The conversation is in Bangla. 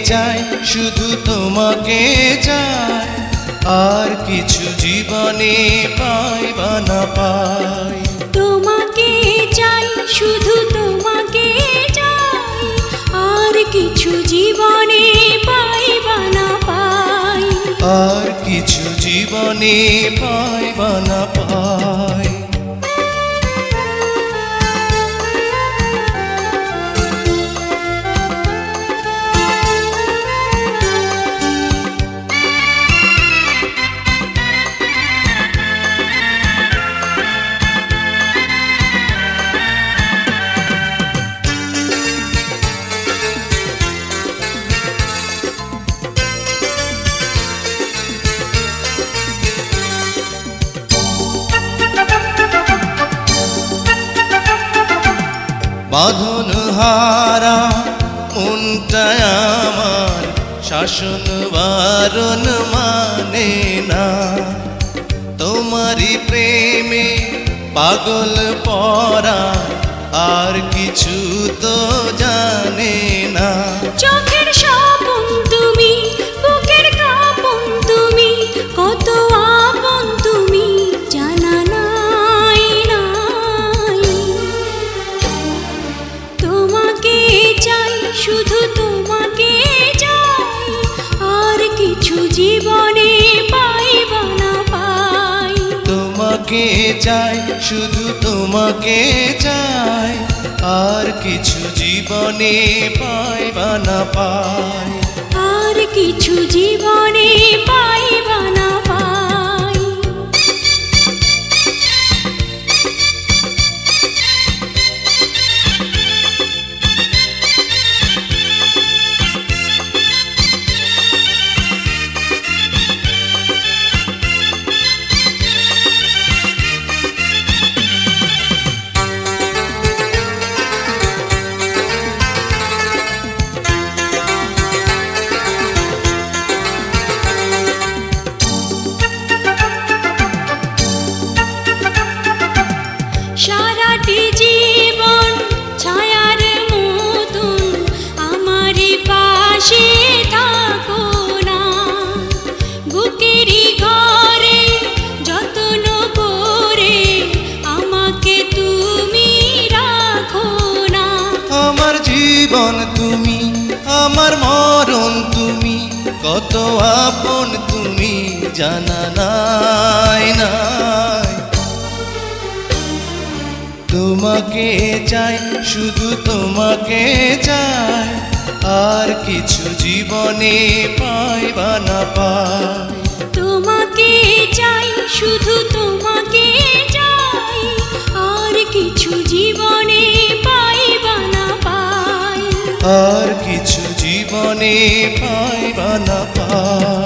চাই শুধু তোমাকে চাই আর কিছু জীবনে পাই বা না পাই তোমাকে চাই শুধু তোমাকে চাই আর কিছু জীবনে পাই বা না পাই আর কিছু জীবনে পাই বা না পাই বাঁধন হারা মনটা আমার শাসন বারণ মানে না তোমারই প্রেমে পাগল পরা আর কিছু তো জানে না চোখের স্বপন তুমি বুকের কাঁপন তুমি কত আপন তুমি জানা নাই নাই তোমাকে চাই শুধু তোমাকে চাই আর কিছু জীবনে পাই বা না পাই তোমাকে চাই শুধু তোমাকে চাই আর কিছু জীবনে পাই বা না পাই আর কিছু জীবনে পাই বা না পাই সারাটি জীবন ছায়ার মতন আমারই পাশে থাকো না বুকেরই ঘরে যত্ন করে আমাকে তুমি রাখো না আমার জীবন তুমি আমার মরণ তুমি কত আপন তুমি জানা নাই নাই তোমাকে চাই শুধু তোমাকে চাই আর কিছু জীবনে পাই বা না পাই তোমাকে চাই শুধু তোমাকে চাই আর কিছু জীবনে পাই বা না পাই আর কিছু জীবনে পাই বা না পাই